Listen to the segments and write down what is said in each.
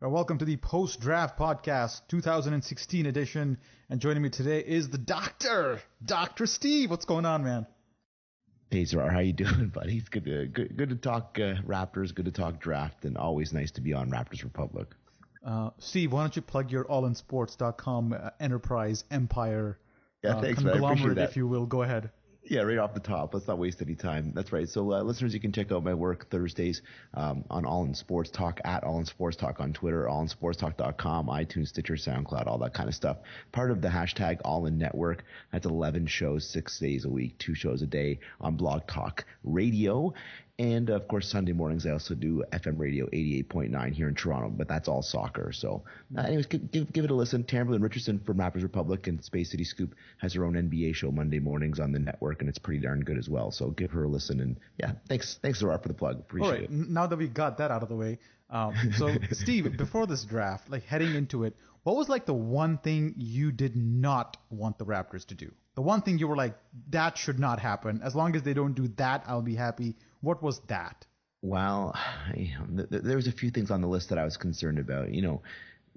Welcome to the Post-Draft Podcast 2016 edition. And joining me today is the doctor, Dr. Steve. What's going on, man? Hey, Zara, how you doing, buddy? It's good to talk Raptors, good to talk draft, and always nice to be on Raptors Republic. Steve, why don't you plug your allinsports.com enterprise empire Thanks, man. I appreciate conglomerate, that. if you will. Go ahead. Yeah, right off the top. Let's not waste any time. That's right. So, listeners, you can check out my work Thursdays on All in Sports Talk, at All in Sports Talk on Twitter, allinsportstalk.com, iTunes, Stitcher, SoundCloud, all that kind of stuff. Part of the hashtag All In Network. That's 11 shows, 6 days a week, 2 shows a day on Blog Talk Radio. And, of course, Sunday mornings I also do FM radio 88.9 here in Toronto, but that's all soccer. So, anyways, give it a listen. Tamberlyn Richardson from Raptors Republic and Space City Scoop has her own NBA show Monday mornings on the network, and it's pretty darn good as well. So give her a listen. And, yeah, thanks, Zara, for the plug. Appreciate it. Now that we got that out of the way, so, Steve, before this draft, like heading into it, what was like the one thing you did not want the Raptors to do? The one thing you were like, that should not happen. As long as they don't do that, I'll be happy. What was that? Well, there was a few things on the list that I was concerned about. You know,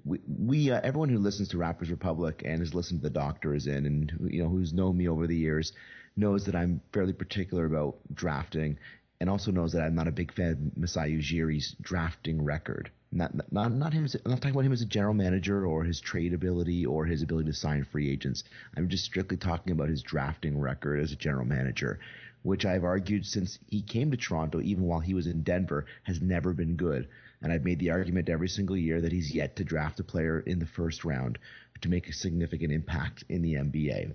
we everyone who listens to Raptors Republic and has listened to the Doctor is in, and who's known me over the years knows that I'm fairly particular about drafting, and also knows that I'm not a big fan of Masai Ujiri's drafting record. Not him. I'm not talking about him as a general manager or his trade ability or his ability to sign free agents. I'm just strictly talking about his drafting record as a general manager, which I've argued since he came to Toronto, even while he was in Denver, has never been good. And I've made the argument every single year that he's yet to draft a player in the first round to make a significant impact in the NBA.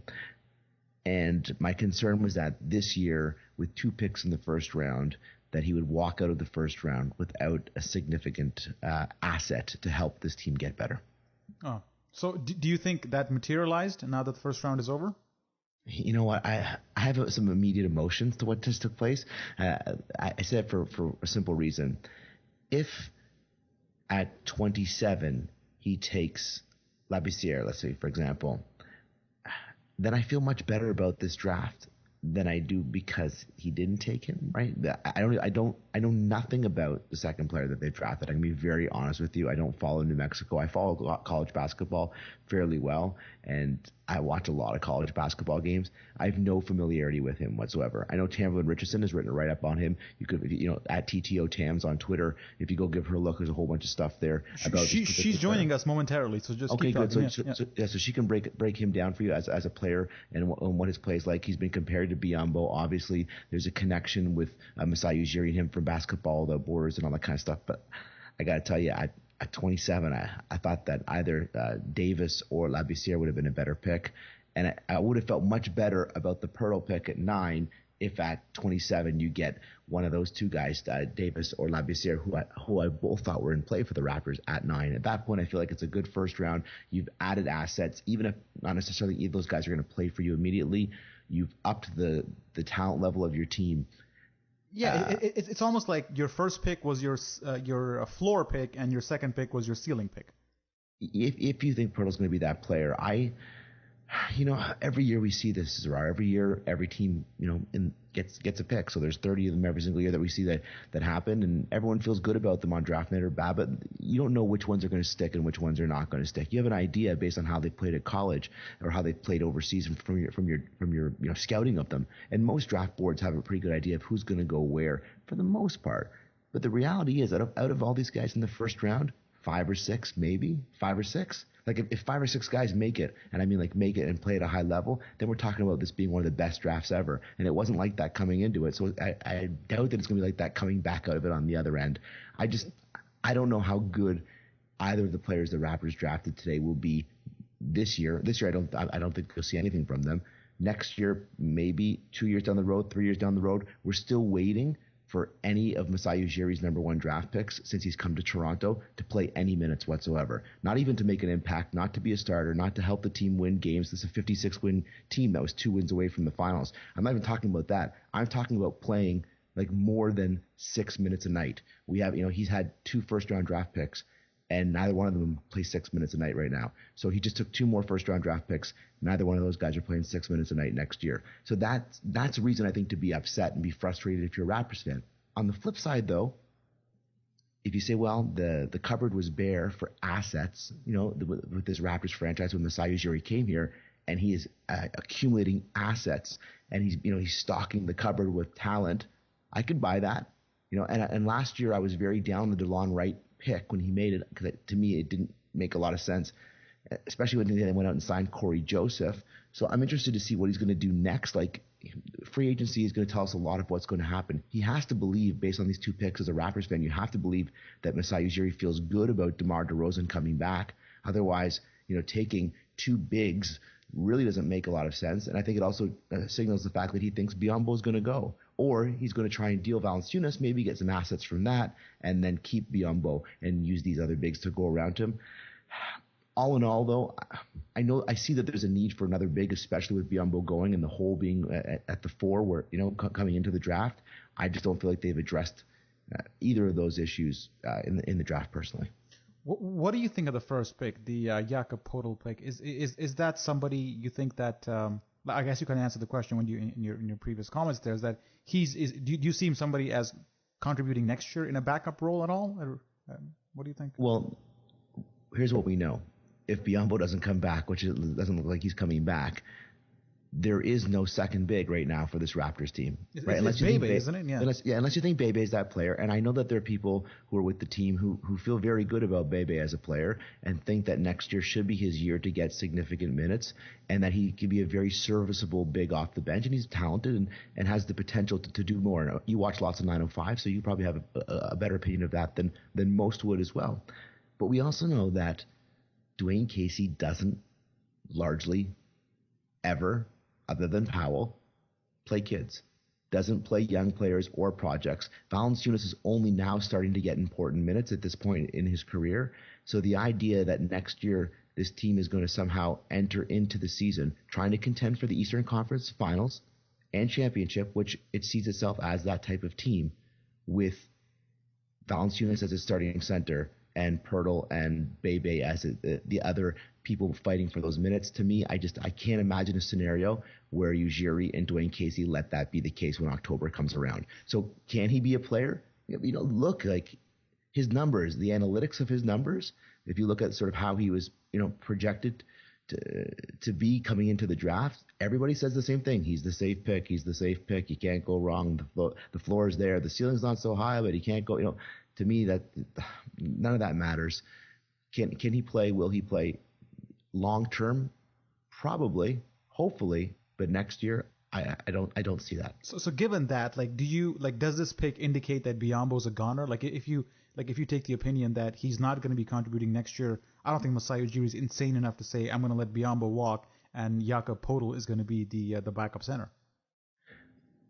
And my concern was that this year, with 2 picks in the first round, that he would walk out of the first round without a significant asset to help this team get better. Oh, so do you think that materialized now that the first round is over? You know what? I have some immediate emotions to what just took place. I said for a simple reason. If at 27 he takes Labissière, let's say, for example, then I feel much better about this draft than I do because he didn't take him, right? I know nothing about the second player that they drafted. I'm gonna be very honest with you. I don't follow New Mexico. I follow college basketball fairly well, and I watch a lot of college basketball games. I have no familiarity with him whatsoever. I know Tamberlyn Richardson has written a write-up on him. You could, at TTO Tams on Twitter, if you go give her a look, there's a whole bunch of stuff there about. She's joining us momentarily, so just okay, keep good. talking. So she can break him down for you as a player and what his play is like. He's been compared to Biyombo. Obviously, there's a connection with Masai Ujiri and him from basketball, the borders and all that kind of stuff. But I got to tell you, at 27, I thought that either Davis or Labissière would have been a better pick. And I would have felt much better about the Poeltl pick at 9 if at 27 you get one of those two guys, Davis or Labissière, who I both thought were in play for the Raptors at 9. At that point, I feel like it's a good first round. You've added assets, even if not necessarily either of those guys are going to play for you immediately. You've upped the talent level of your team. Yeah, it's almost like your first pick was your floor pick and your second pick was your ceiling pick. If you think Poeltl's going to be that player, every year we see this, Zara. Every year, every team, gets a pick. So there's 30 of them every single year that we see that happen, and everyone feels good about them on draft night or bad, but you don't know which ones are going to stick and which ones are not going to stick. You have an idea based on how they played at college or how they played overseas from your scouting of them. And most draft boards have a pretty good idea of who's going to go where for the most part. But the reality is that out of all these guys in the first round, 5 or 6, maybe 5 or 6. Like if 5 or 6 guys make it, and I mean like make it and play at a high level, then we're talking about this being one of the best drafts ever. And it wasn't like that coming into it. So I doubt that it's going to be like that coming back out of it on the other end. I don't know how good either of the players the Raptors drafted today will be this year. This year I don't think you'll see anything from them. Next year, maybe 2 years down the road, 3 years down the road, we're still waiting for any of Masai Ujiri's number 1 draft picks since he's come to Toronto to play any minutes whatsoever. Not even to make an impact, not to be a starter, not to help the team win games. This is a 56-win team that was 2 wins away from the finals. I'm not even talking about that. I'm talking about playing like more than 6 minutes a night. We have, he's had 2 first-round draft picks, and neither one of them plays 6 minutes a night right now. So he just took 2 more first-round draft picks. Neither one of those guys are playing 6 minutes a night next year. So that's a reason I think to be upset and be frustrated if you're a Raptors fan. On the flip side, though, if you say, well, the cupboard was bare for assets, with this Raptors franchise when Masai Ujiri came here, and he is accumulating assets, and he's stocking the cupboard with talent, I could buy that. And last year I was very down the DeLon Wright pick when he made it, because to me it didn't make a lot of sense, especially when they went out and signed Corey Joseph. So I'm interested to see what he's going to do next. Like, free agency is going to tell us a lot of what's going to happen. He has to believe, based on these two picks as a Raptors fan, you have to believe that Masai Ujiri feels good about DeMar DeRozan coming back. Otherwise, taking two bigs really doesn't make a lot of sense. And I think it also signals the fact that he thinks Biyombo is going to go. Or he's going to try and deal Valanciunas, maybe get some assets from that, and then keep Biyombo and use these other bigs to go around him. All in all, though, I see that there's a need for another big, especially with Biyombo going and the hole being at the 4, where coming into the draft. I just don't feel like they've addressed either of those issues in the draft personally. What do you think of the first pick, the Jakob Poeltl pick? Is that somebody you think that? I guess you can answer the question when you in your previous comments. There is that do you see him somebody as contributing next year in a backup role at all? Or, what do you think? Well, here's what we know. If Biyombo doesn't come back, which it doesn't look like he's coming back, there is no second big right now for this Raptors team. Right? Unless you think isn't it? Yeah. Unless you think Bebe is that player. And I know that there are people who are with the team who feel very good about Bebe as a player and think that next year should be his year to get significant minutes, and that he can be a very serviceable big off the bench. And he's talented and has the potential to do more. You watch lots of 905, so you probably have a better opinion of that than most would as well. But we also know that Dwayne Casey doesn't largely ever, other than Powell, play kids. Doesn't play young players or projects. Valanciunas is only now starting to get important minutes at this point in his career. So the idea that next year this team is going to somehow enter into the season trying to contend for the Eastern Conference Finals and championship, which it sees itself as that type of team, with Valanciunas as a starting center and Poeltl and Bebe as the other people fighting for those minutes. To me, I can't imagine a scenario where Ujiri and Dwayne Casey let that be the case when October comes around. So can he be a player? Look, like his numbers, the analytics of his numbers, if you look at sort of how he was, projected to be coming into the draft, everybody says the same thing. He's the safe pick. He's the safe pick. You can't go wrong. The floor is there. The ceiling's not so high, but he can't go, to me, that none of that matters. Can he play? Will he play long term? Probably, hopefully, but next year I don't see that. So given that, does this pick indicate that Biyombo's a goner? If you take the opinion that he's not going to be contributing next year, I don't think Masai Ujiri is insane enough to say I'm going to let Biyombo walk and Jakob Poeltl is going to be the backup center.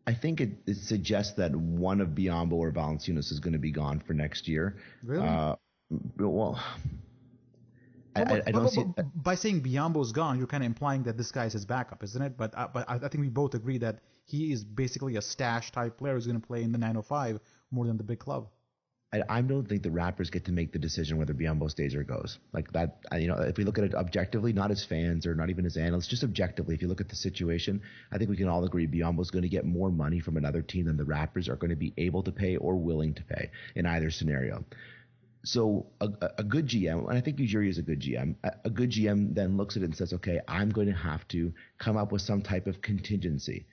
I think it suggests that one of Biyombo or Valanciunas is going to be gone for next year. Really? I don't see. By saying Biyombo's gone, you're kind of implying that this guy is his backup, isn't it? But I think we both agree that he is basically a stash type player who's going to play in the 905 more than the big club. I don't think the Raptors get to make the decision whether Biyombo stays or goes. Like that, if we look at it objectively, not as fans or not even as analysts, just objectively, if you look at the situation, I think we can all agree Biyombo's going to get more money from another team than the Raptors are going to be able to pay or willing to pay in either scenario. So a good GM, and I think Ujiri is a good GM, a good GM then looks at it and says, okay, I'm going to have to come up with some type of contingency.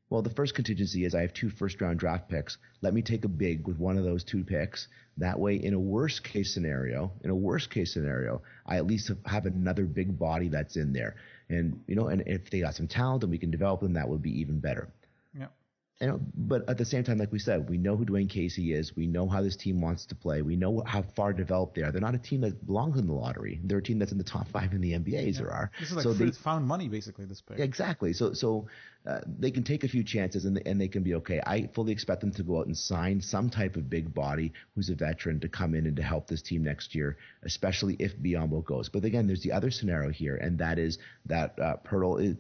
Well, the first contingency is I have 2 first-round draft picks. Let me take a big with one of those 2 picks. That way, in a worst-case scenario, I at least have another big body that's in there. And and if they got some talent and we can develop them, that would be even better. Yeah. But at the same time, like we said, we know who Dwayne Casey is. We know how this team wants to play. We know how far developed they are. They're not a team that belongs in the lottery. They're a team that's in the top 5 in the NBA, as there are. This is they found money, basically, this pick. Exactly. So they can take a few chances and they can be okay. I fully expect them to go out and sign some type of big body who's a veteran to come in and to help this team next year, especially if Biyombo goes. But again, there's the other scenario here, and that is that Poeltl is,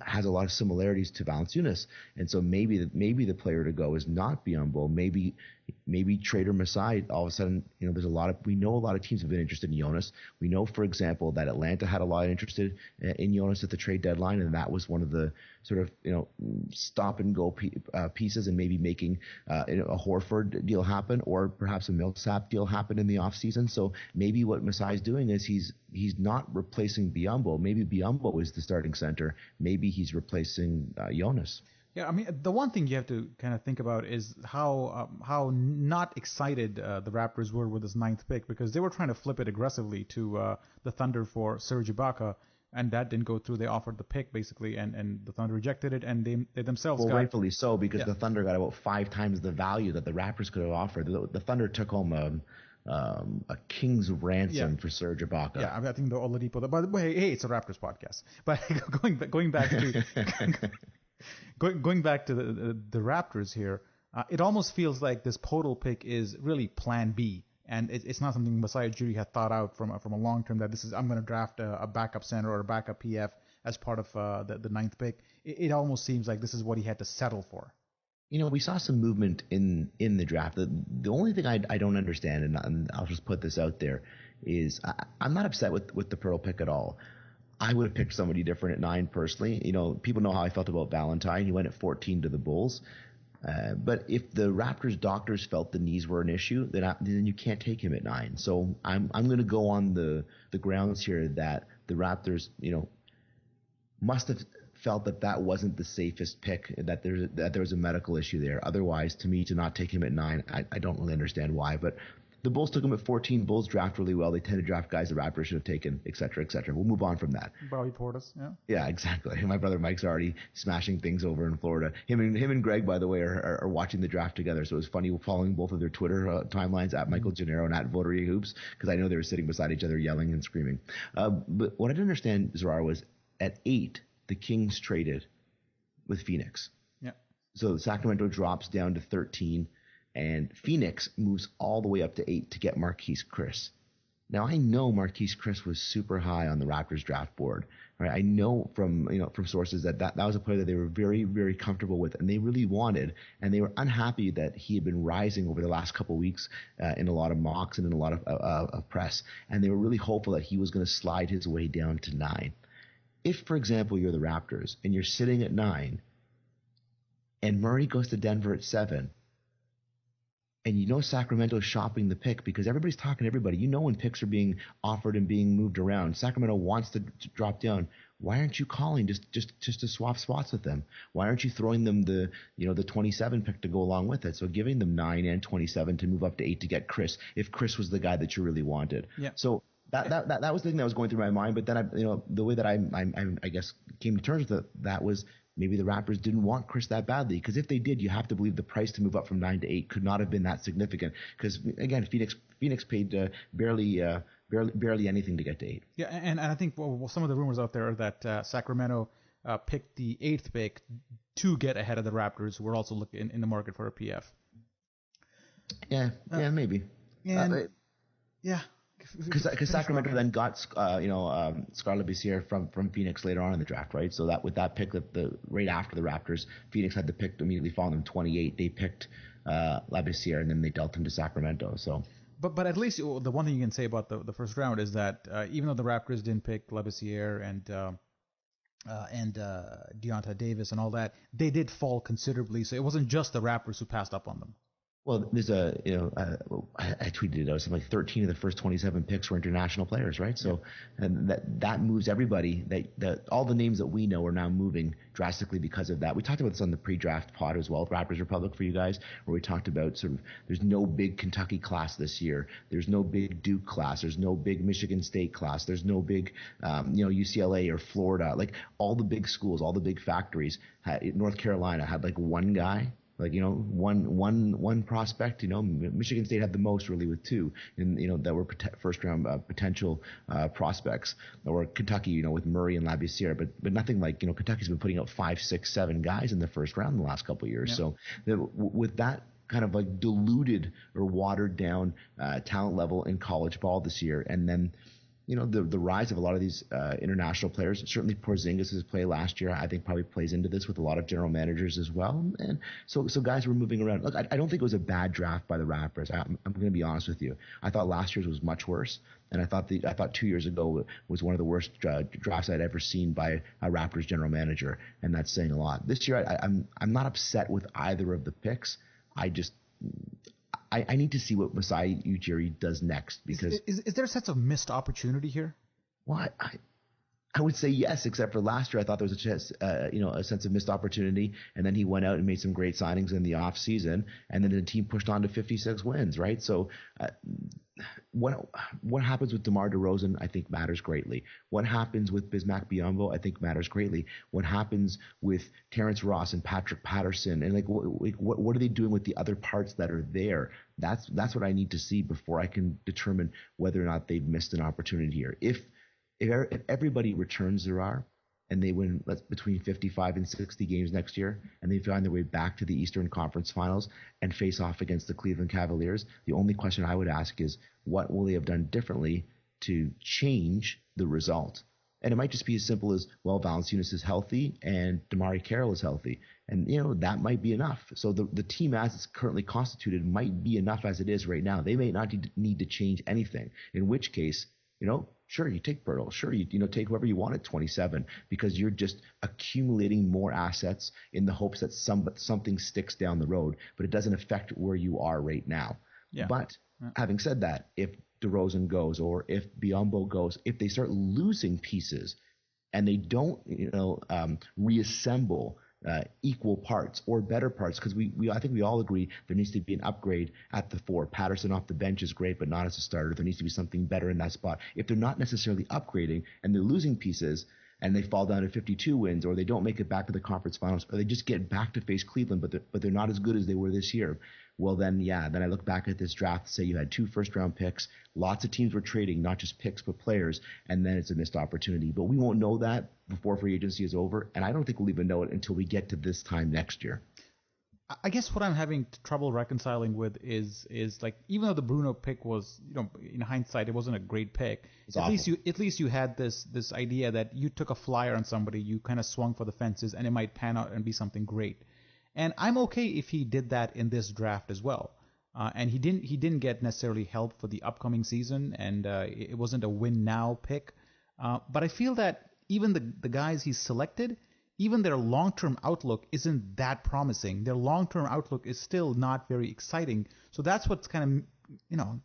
has a lot of similarities to Valanciunas, and so maybe the player to go is not Biyombo. Maybe Trader Masai. All of a sudden, we know a lot of teams have been interested in Jonas. We know, for example, that Atlanta had a lot of interested in Jonas at the trade deadline, and that was one of the sort of stop and go pieces, and maybe making a Horford deal happen, or perhaps a Millsap deal happen in the offseason. So maybe what Masai is doing is he's not replacing Biyombo. Maybe Biyombo is the starting center. Maybe he's replacing Jonas. Yeah, I mean, the one thing you have to kind of think about is how not excited the Raptors were with this 9th pick, because they were trying to flip it aggressively to the Thunder for Serge Ibaka, and that didn't go through. They offered the pick, basically, and the Thunder rejected it, and they themselves got... rightfully so, because the Thunder got about 5 times the value that the Raptors could have offered. The Thunder took home a king's ransom for Serge Ibaka. Yeah, I think the Oladipo... By the way, hey, it's a Raptors podcast. But going back to... Going back to the Raptors here, it almost feels like this Poeltl pick is really Plan B, and it's not something Masai Ujiri had thought out from a long term. That I'm going to draft a backup center or a backup PF as part of the 9th pick. It almost seems like this is what he had to settle for. We saw some movement in the draft. The only thing I don't understand, and I'll just put this out there, is I'm not upset with the Poeltl pick at all. I would have picked somebody different at 9 personally. People know how I felt about Valentine. He went at 14 to the Bulls. But if the Raptors doctors felt the knees were an issue, then you can't take him at 9. So I'm going to go on the grounds here that the Raptors, must have felt that wasn't the safest pick, that there was a medical issue there. Otherwise, to me, to not take him at 9, I don't really understand why. But the Bulls took him at 14. Bulls draft really well. They tend to draft guys the Raptors should have taken, et cetera, et cetera. We'll move on from that. Bobby Portis, yeah. Yeah, exactly. My brother Mike's already smashing things over in Florida. Him and Greg, by the way, are watching the draft together. So it was funny following both of their Twitter timelines at Michael Gennaro and at Votery Hoops, because I know they were sitting beside each other yelling and screaming. But what I didn't understand, Zarar, was at 8, the Kings traded with Phoenix. Yeah. So Sacramento drops down to 13. And Phoenix moves all the way up to 8 to get Marquise Chris. Now, I know Marquise Chris was super high on the Raptors draft board. Right? I know from sources that was a player that they were very, very comfortable with, and they really wanted, and they were unhappy that he had been rising over the last couple of weeks in a lot of mocks and in a lot of press, and they were really hopeful that he was going to slide his way down to 9. If, for example, you're the Raptors and you're sitting at 9, and Murray goes to Denver at 7. And Sacramento's shopping the pick, because everybody's talking to everybody. When picks are being offered and being moved around. Sacramento wants to drop down. Why aren't you calling just to swap spots with them? Why aren't you throwing them the 27 pick to go along with it? So giving them 9 and 27 to move up to 8 to get Chris, if Chris was the guy that you really wanted. Yeah. So that was the thing that was going through my mind. But then the way that I guess came to terms with that was, maybe the Raptors didn't want Chris that badly, because if they did, you have to believe the price to move up from 9 to 8 could not have been that significant. Because again, Phoenix paid barely anything to get to 8. Yeah, and I think some of the rumors out there are that Sacramento picked the 8th pick to get ahead of the Raptors, who were also looking in the market for a PF. Yeah, maybe. Yeah. Because Sacramento then got Scarlett Bissiere from Phoenix later on in the draft, right? So that with that pick, right after the Raptors, Phoenix had the pick immediately following them 28. They picked Labissiere, and then they dealt him to Sacramento. So, but at least the one thing you can say about the first round is that even though the Raptors didn't pick Labissiere and Deonta Davis and all that, they did fall considerably. So it wasn't just the Raptors who passed up on them. Well, there's I tweeted it out. Something like 13 of the first 27 picks were international players, right? So, and that moves everybody. That all the names that we know are now moving drastically because of that. We talked about this on the pre-draft pod as well, Raptors Republic for you guys, where we talked about sort of there's no big Kentucky class this year. There's no big Duke class. There's no big Michigan State class. There's no big UCLA or Florida. Like all the big schools, all the big factories. North Carolina had like one guy. One prospect, Michigan State had the most really with 2, and that were first round potential prospects, or Kentucky, with Murray and Labissiere, but nothing like, Kentucky's been putting out 5, 6, 7 guys in the first round in the last couple of years. Yeah. So with that kind of like diluted or watered down talent level in college ball this year, and then the rise of a lot of these international players. Certainly Porzingis' play last year, I think, probably plays into this with a lot of general managers as well. And so guys were moving around. Look, I don't think it was a bad draft by the Raptors. I'm going to be honest with you. I thought last year's was much worse, and I thought 2 years ago was one of the worst drafts I'd ever seen by a Raptors general manager, and that's saying a lot. This year, I'm not upset with either of the picks. I need to see what Masai Ujiri does next, because is there a sense of missed opportunity here? Well, I would say yes, except for last year. I thought there was a sense of missed opportunity, and then he went out and made some great signings in the off season, and then the team pushed on to 56 wins, right? So what happens with DeMar DeRozan, I think, matters greatly. What happens with Bismack Biyombo, I think, matters greatly. What happens with Terrence Ross and Patrick Patterson, and what are they doing with the other parts that are there? That's what I need to see before I can determine whether or not they've missed an opportunity here. If everybody returns Zerar and they win between 55 and 60 games next year, and they find their way back to the Eastern Conference Finals and face off against the Cleveland Cavaliers, the only question I would ask is, what will they have done differently to change the result? And it might just be as simple as, well, Valanciunas is healthy and DeMar Carroll is healthy. And, that might be enough. So the team as it's currently constituted might be enough as it is right now. They may not need to change anything, in which case, sure, you take Poeltl. Sure, you take whoever you want at 27, because you're just accumulating more assets in the hopes that something sticks down the road, but it doesn't affect where you are right now. Yeah. But having said that, if DeRozan goes, or if Biyombo goes, if they start losing pieces and they don't, reassemble equal parts or better parts, because I think we all agree there needs to be an upgrade at the 4. Patterson off the bench is great, but not as a starter. There needs to be something better in that spot. If they're not necessarily upgrading and they're losing pieces and they fall down to 52 wins, or they don't make it back to the conference finals, or they just get back to face Cleveland, but they're not as good as they were this year, well then I look back at this draft, say you had 2 first-round picks, lots of teams were trading, not just picks but players, and then it's a missed opportunity. But we won't know that before free agency is over, and I don't think we'll even know it until we get to this time next year. I guess what I'm having trouble reconciling with is like, even though the Bruno pick was, in hindsight, it wasn't a great pick. At least you had this idea that you took a flyer on somebody, you kind of swung for the fences, and it might pan out and be something great. And I'm okay if he did that in this draft as well. And he didn't get necessarily help for the upcoming season, and it wasn't a win now pick. But I feel that even the guys he selected, even their long-term outlook isn't that promising. Their long-term outlook is still not very exciting. So that's what's kind of,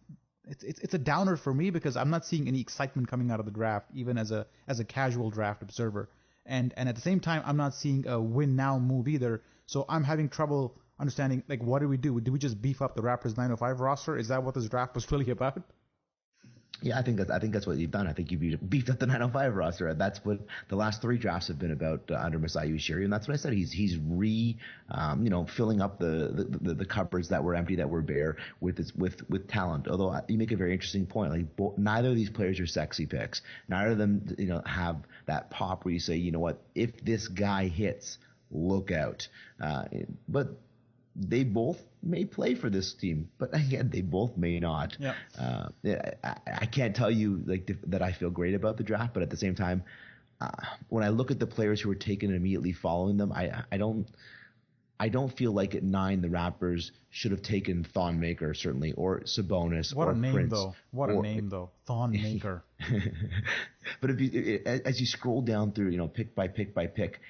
it's a downer for me, because I'm not seeing any excitement coming out of the draft, even as a casual draft observer. And at the same time, I'm not seeing a win now move either. So I'm having trouble understanding, like, what do we do? Do we just beef up the Raptors 905 roster? Is that what this draft was really about? Yeah, I think that's what you've done. I think you beefed up the 905 roster. That's what the last 3 drafts have been about under Masai Ujiri, and that's what I said. He's filling up the cupboards that were empty, that were bare, with talent. Although you make a very interesting point. Like, neither of these players are sexy picks. Neither of them have that pop where you say, if this guy hits, look out. But they both may play for this team, but again, they both may not. Yeah. I can't tell you that I feel great about the draft, but at the same time, when I look at the players who were taken immediately following them, I don't feel like at 9 the Raptors should have taken Thon Maker, certainly, or Sabonis, or Prince. What a name though, Thon Maker. But as you scroll down through, pick by pick by pick,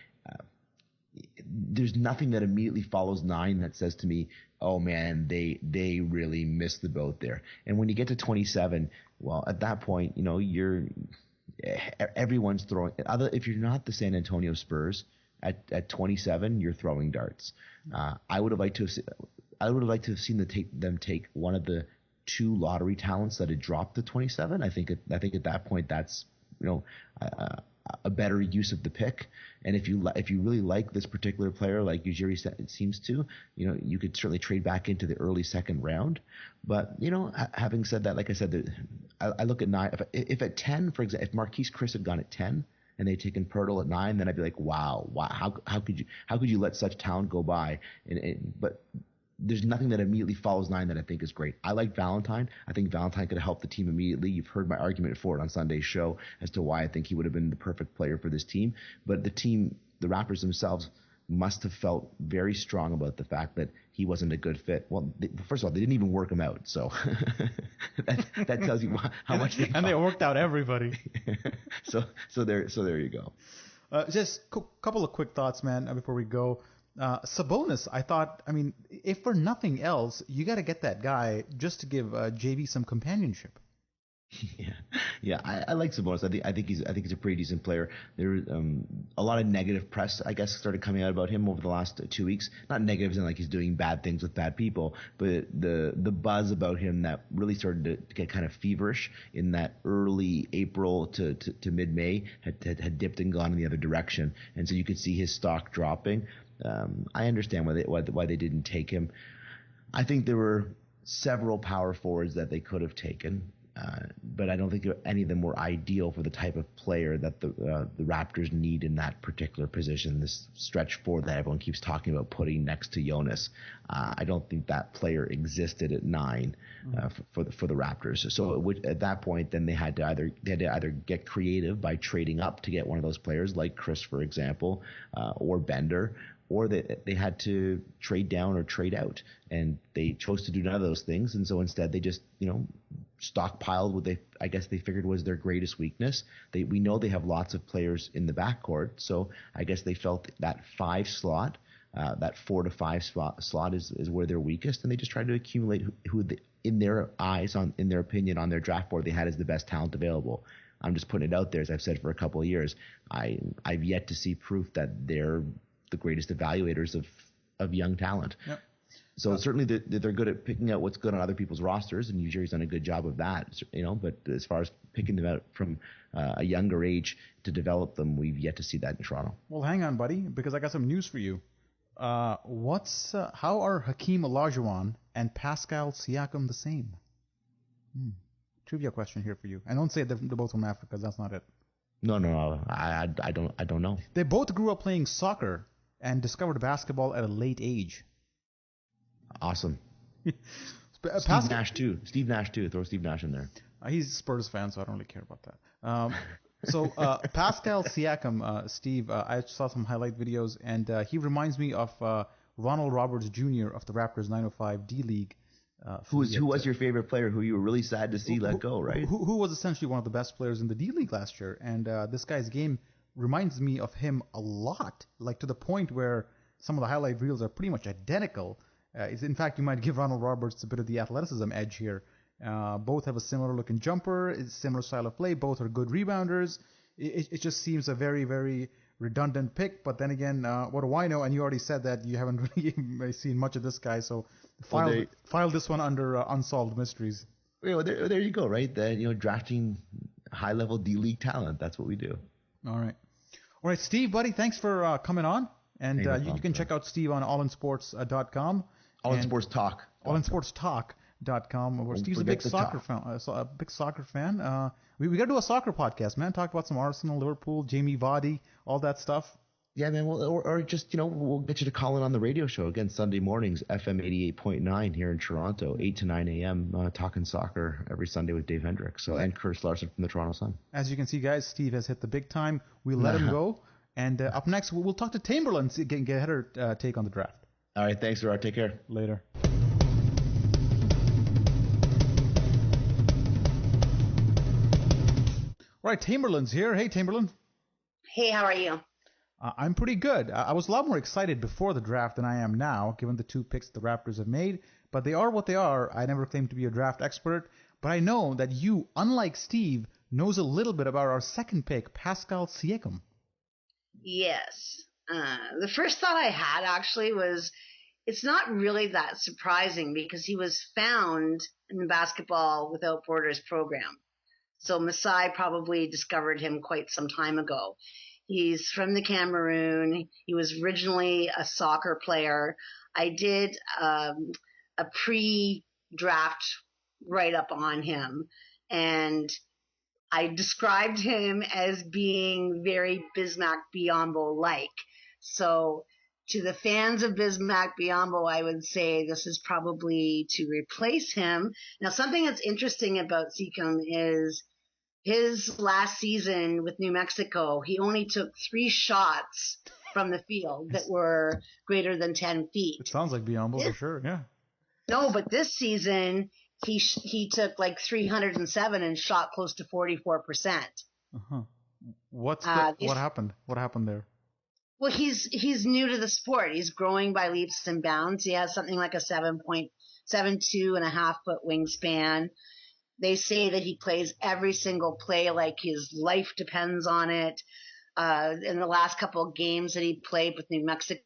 there's nothing that immediately follows 9 that says to me, oh man, they really missed the boat there. And when you get to 27, well, at that point, everyone's throwing. If you're not the San Antonio Spurs at 27, you're throwing darts. I would have liked to have seen them take one of the 2 lottery talents that had dropped to 27. I think at that point that's a better use of the pick. And if you really like this particular player, like Ujiri seems to, you could certainly trade back into the early second round. But having said that, like I said, I look at 9. If at 10, for example, if Marquise Chris had gone at 10 and they'd taken Poeltl at 9, then I'd be like, wow, how could you let such talent go by? But there's nothing that immediately follows 9 that I think is great. I like Valentine. I think Valentine could have helped the team immediately. You've heard my argument for it on Sunday's show as to why I think he would have been the perfect player for this team. But the Raptors themselves must have felt very strong about the fact that he wasn't a good fit. Well, first of all, they didn't even work him out, so that tells you how much they and they worked out everybody. so there you go. Just a couple of quick thoughts, man, before we go. Sabonis, I thought, I mean, if for nothing else, you got to get that guy just to give JV some companionship. Yeah. I like Sabonis. I think he's a pretty decent player. There a lot of negative press, I guess, started coming out about him over the last 2 weeks. Not negatives in like he's doing bad things with bad people, but the buzz about him that really started to get kind of feverish in that early April to mid-May had dipped and gone in the other direction, and so you could see his stock dropping. I understand why they didn't take him. I think there were several power forwards that they could have taken. But I don't think any of them were ideal for the type of player that the Raptors need in that particular position. This stretch forward that everyone keeps talking about putting next to Jonas, I don't think that player existed at 9 for the Raptors. So at that point, then they had to either get creative by trading up to get one of those players, like Chris, for example, or Bender. Or they had to trade down or trade out, and they chose to do none of those things. And so instead, they just stockpiled what I guess they figured was their greatest weakness. We know they have lots of players in the backcourt, so I guess they felt that 5 slot, that 4 to 5 slot is where they're weakest, and they just tried to accumulate who in their eyes, in their opinion, on their draft board they had as the best talent available. I'm just putting it out there, as I've said for a couple of years. I've yet to see proof that they're the greatest evaluators of young talent. Yep. So certainly they're good at picking out what's good on other people's rosters, and Ujiri's done a good job of that. But as far as picking them out from a younger age to develop them, we've yet to see that in Toronto. Well, hang on, buddy, because I got some news for you. How are Hakeem Olajuwon and Pascal Siakam the same? Trivia question here for you. And don't say they're both from Africa, that's not it. No. I don't know. They both grew up playing soccer and discovered basketball at a late age. Awesome. Steve Nash too. Throw Steve Nash in there. He's a Spurs fan, so I don't really care about that. So Pascal Siakam, Steve, I saw some highlight videos, and he reminds me of Ronald Roberts Jr. of the Raptors 905 D-League. Who was your favorite player who you were really sad to see let go, right? Who was essentially one of the best players in the D-League last year. And this guy's game reminds me of him a lot, like to the point where some of the highlight reels are pretty much identical. In fact, you might give Ronald Roberts a bit of the athleticism edge here. Both have a similar looking jumper, a similar style of play. Both are good rebounders. It just seems a very, very redundant pick. But then again, what do I know? And you already said that you haven't really seen much of this guy. So file this one under unsolved mysteries. There you go, right? Drafting high-level D-League talent. That's what we do. All right, Steve, buddy, thanks for coming on. And you can check out Steve on allinsports.com. All in Sports Talk. Allinsportstalk.com, where Steve's a big soccer fan. We got to do a soccer podcast, man. Talk about some Arsenal, Liverpool, Jamie Vardy, all that stuff. Yeah, man. Or just, we'll get you to call in on the radio show again Sunday mornings, FM 88.9 here in Toronto, 8 to 9 a.m. Talking soccer every Sunday with Dave Hendricks. And Curtis Larson from the Toronto Sun. As you can see, guys, Steve has hit the big time. We let him go. And up next, we'll talk to Tamberlin, get her take on the draft. All right. Thanks, Gerard. Take care. Later. All right, Tamberlin's here. Hey, Tamberlin. Hey, how are you? I'm pretty good. I was a lot more excited before the draft than I am now, given the 2 picks the Raptors have made. But they are what they are. I never claimed to be a draft expert. But I know that you, unlike Steve, knows a little bit about our second pick, Pascal Siakam. Yes. The first thought I had actually was it's not really that surprising because he was found in the Basketball Without Borders program. So Masai probably discovered him quite some time ago. He's from the Cameroon. He was originally a soccer player. I did a pre-draft write-up on him, and I described him as being very Bismack Biyombo-like. So to the fans of Bismack Biyombo, I would say this is probably to replace him. Now, something that's interesting about Siakam is his last season with New Mexico, he only took 3 shots from the field that were greater than 10 feet. It sounds like Biyombo for sure, yeah. No, but this season he took like 307 and shot close to 44%. Uh-huh. What happened? What happened there? Well, he's new to the sport. He's growing by leaps and bounds. He has something like a 7.72.5-foot wingspan. They say that he plays every single play like his life depends on it. In the last couple of games that he played with New Mexico,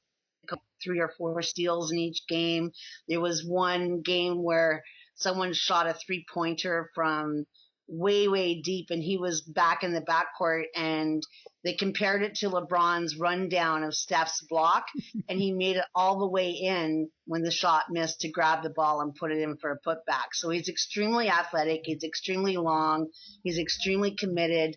3 or 4 steals in each game. There was one game where someone shot a 3-pointer from way, way deep, and he was back in the backcourt, and they compared it to LeBron's rundown of Steph's block, and he made it all the way in when the shot missed to grab the ball and put it in for a putback. So he's extremely athletic. He's extremely long. He's extremely committed.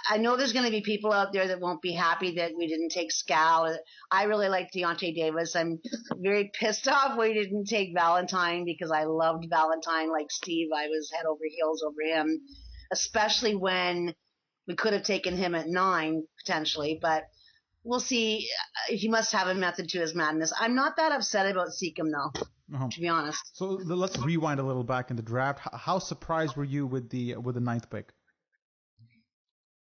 I know there's going to be people out there that won't be happy that we didn't take Scal. I really like Deontay Davis. I'm very pissed off we didn't take Valentine because I loved Valentine like Steve. I was head over heels over him, especially when we could have taken him at 9 potentially, but we'll see. He must have a method to his madness. I'm not that upset about Siakam though, to be honest. So let's rewind a little back in the draft. How surprised were you with the 9th pick?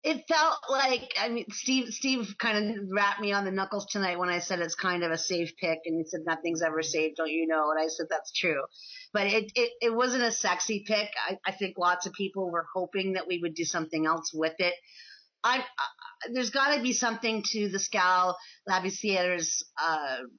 It felt like, I mean, Steve kind of rapped me on the knuckles tonight when I said it's kind of a safe pick, and he said nothing's ever safe, don't you know? And I said that's true. But it wasn't a sexy pick. I think lots of people were hoping that we would do something else with it. There's got to be something to the Scal Lavissiere's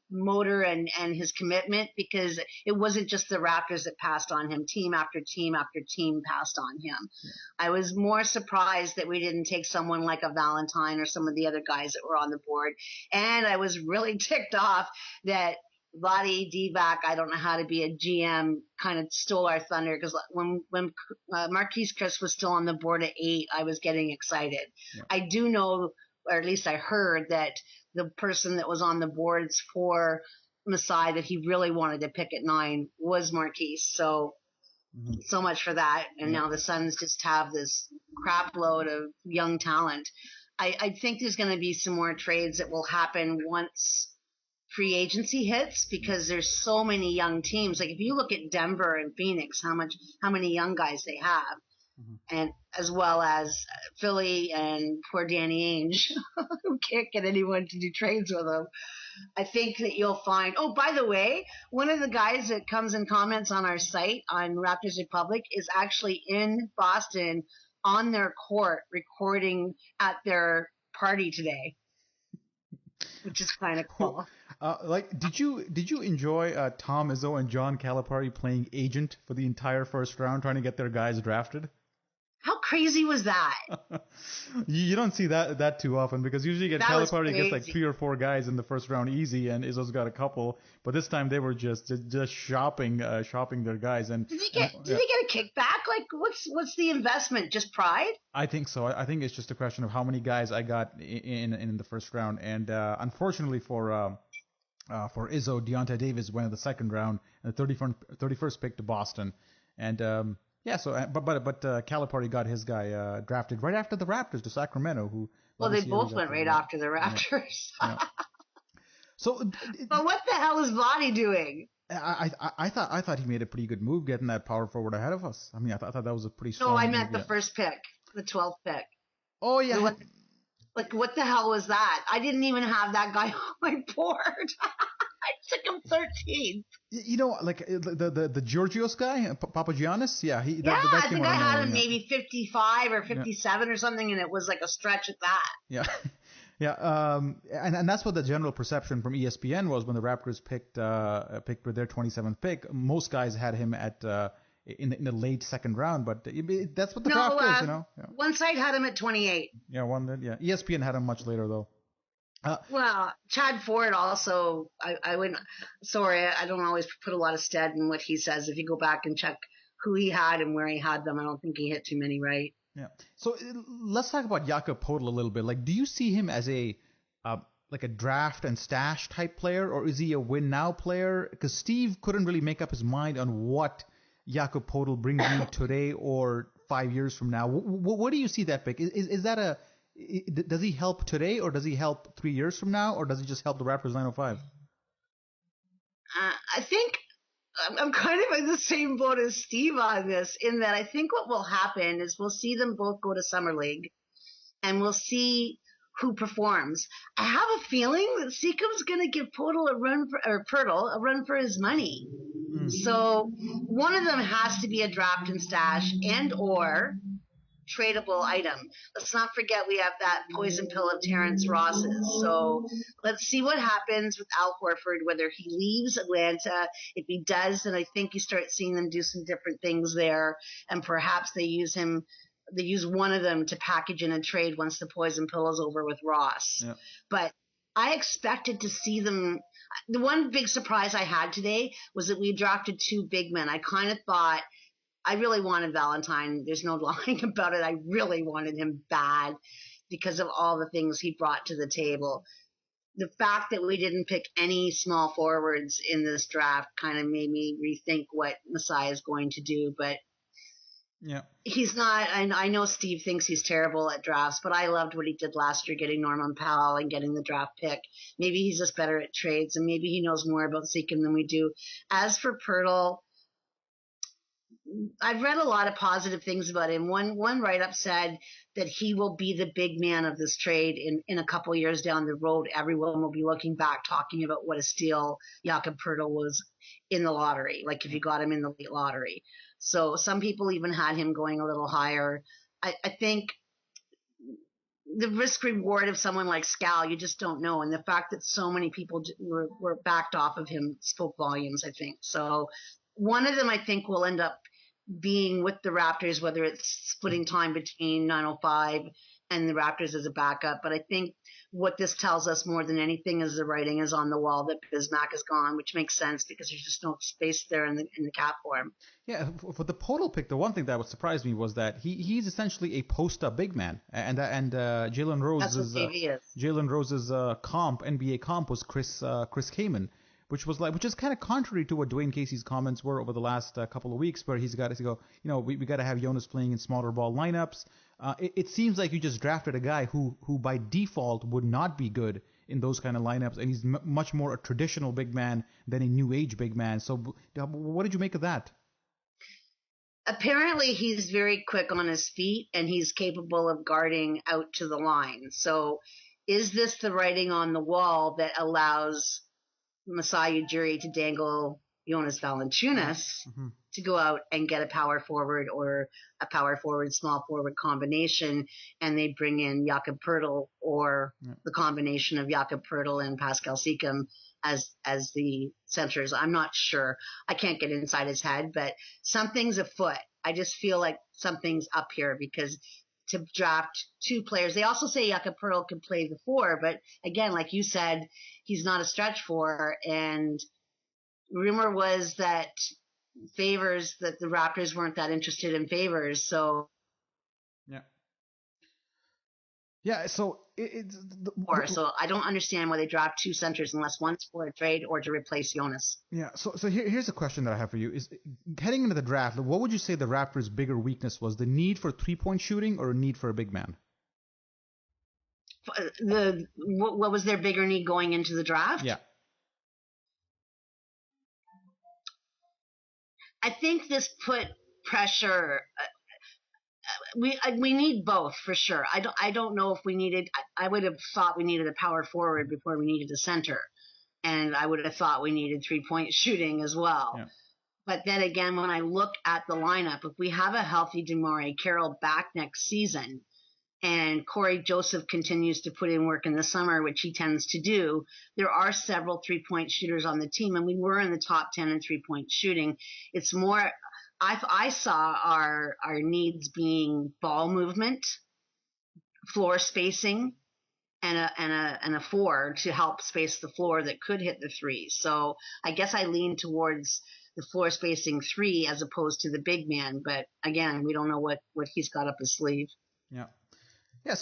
motor and his commitment, because it wasn't just the Raptors that passed on him. Team after team after team passed on him. Yeah. I was more surprised that we didn't take someone like a Valentine or some of the other guys that were on the board. And I was really ticked off that Vlade Divac, I don't know how to be a GM, kind of stole our thunder, because when Marquise Chris was still on the board at 8, I was getting excited. Yeah. I do know, or at least I heard, that the person that was on the boards for Masai that he really wanted to pick at 9 was Marquise. So much for that. And now the Suns just have this crap load of young talent. I think there's going to be some more trades that will happen once free agency hits, because there's so many young teams. Like if you look at Denver and Phoenix, how many young guys they have, and as well as Philly and poor Danny Ainge, who can't get anyone to do trades with him. I think that you'll find. Oh, by the way, one of the guys that comes and comments on our site on Raptors Republic is actually in Boston on their court recording at their party today, which is kind of cool. Did you enjoy Tom Izzo and John Calipari playing agent for the entire first round, trying to get their guys drafted? How crazy was that? You don't see that too often, because usually Calipari gets like 3 or 4 guys in the first round easy, and Izzo's got a couple. But this time they were just shopping their guys. And did he get a kickback? Like what's the investment? Just pride? I think so. I think it's just a question of how many guys I got in the first round, and unfortunately for Izzo, Deontay Davis went in the second round, and the 31st pick to Boston, and but Calipari got his guy drafted right after the Raptors to Sacramento. They both went right after the Raptors. Yeah. So, but what the hell is Vlade doing? I thought he made a pretty good move getting that power forward ahead of us. I mean, I thought that was a pretty strong. No, I meant the first pick, the 12th pick. Oh yeah. What the hell was that? I didn't even have that guy on my board. I took him 13th. You know, like the Georgios guy, Papagiannis. Yeah, I think I had him maybe 55 or 57 or something, and it was like a stretch at that. Yeah. Yeah, and that's what the general perception from ESPN was when the Raptors picked with their 27th pick. Most guys had him at in the late second round, but that's what the draft is, you know. Yeah. One side had him at 28. Yeah, ESPN had him much later though. Chad Ford also. I wouldn't. Sorry, I don't always put a lot of stead in what he says. If you go back and check who he had and where he had them, I don't think he hit too many right. Yeah. So let's talk about Jakob Poeltl a little bit. Like, do you see him as a like a draft and stash type player, or is he a win now player? Because Steve couldn't really make up his mind on what Jakob Poeltl brings you today or 5 years from now. What do you see that pick? Is that does he help today, or does he help 3 years from now, or does he just help the Raptors 905? I think I'm kind of in the same boat as Steve on this, in that I think what will happen is we'll see them both go to Summer League, and we'll see who performs. I have a feeling that Siakam's going to give Poeltl a run for his money. So one of them has to be a draft and stash and or tradable item. Let's not forget we have that poison pill of Terrence Ross's. So let's see what happens with Al Horford, whether he leaves Atlanta. If he does, then I think you start seeing them do some different things there, and perhaps they use one of them to package in a trade once the poison pill is over with Ross. Yep. But I expected to see them. The one big surprise I had today was that we drafted 2 big men. I kind of thought, I really wanted Valentine. There's no lying about it. I really wanted him bad because of all the things he brought to the table. The fact that we didn't pick any small forwards in this draft kind of made me rethink what Masai is going to do. But yeah, he's not. I know Steve thinks he's terrible at drafts, but I loved what he did last year, getting Norman Powell and getting the draft pick. Maybe he's just better at trades, and maybe he knows more about Siakam than we do. As for Poeltl, I've read a lot of positive things about him. One write-up said that he will be the big man of this trade in a couple years down the road. Everyone will be looking back, talking about what a steal Jakob Poeltl was in the lottery, like if you got him in the late lottery. So some people even had him going a little higher. I think the risk-reward of someone like Pascal, you just don't know. And the fact that so many people were backed off of him spoke volumes, I think. So one of them, I think, will end up being with the Raptors, whether it's splitting time between 905 and the Raptors as a backup. But I think what this tells us more than anything is the writing is on the wall that Bismack is gone, which makes sense because there's just no space there in the cap for him. Yeah, for the Poeltl pick, the one thing that would surprise me was that he's essentially a post-up big man, and Jalen Rose's NBA comp was Chris Kaman, which is kind of contrary to what Dwayne Casey's comments were over the last couple of weeks, where he's got to go, we got to have Jonas playing in smaller ball lineups. It seems like you just drafted a guy who by default would not be good in those kind of lineups, and he's much more a traditional big man than a new age big man. So what did you make of that? Apparently he's very quick on his feet, and he's capable of guarding out to the line. So is this the writing on the wall that allows Masai Ujiri to dangle Jonas Valanciunas to go out and get a power forward or a power forward, small forward combination, and they bring in Jakob Poeltl or the combination of Jakob Poeltl and Pascal Siakam as the centers? I'm not sure. I can't get inside his head, but something's afoot. I just feel like something's up here because to draft 2 players. They also say Jakob Poeltl can play the 4, but again, like you said, he's not a stretch 4. And rumor was that the Raptors weren't that interested in Favors. So so so I don't understand why they draft 2 centers unless one's for a trade or to replace Jonas. Yeah, so here's a question that I have for you: is heading into the draft, what would you say the Raptors' bigger weakness was? The need for 3-point shooting or a need for a big man? What was their bigger need going into the draft? Yeah. I think this put pressure. We need both for sure. I don't know if we needed. I would have thought we needed a power forward before we needed a center, and I would have thought we needed 3-point shooting as well. Yeah. But then again, when I look at the lineup, if we have a healthy DeMaurice Carroll back next season, and Corey Joseph continues to put in work in the summer, which he tends to do, there are several 3-point shooters on the team, and we were in the top 10 in 3-point shooting. It's more. I saw our needs being ball movement, floor spacing, and a 4 to help space the floor that could hit the 3. So I guess I lean towards the floor spacing 3 as opposed to the big man. But again, we don't know what he's got up his sleeve. Yeah. Yeah,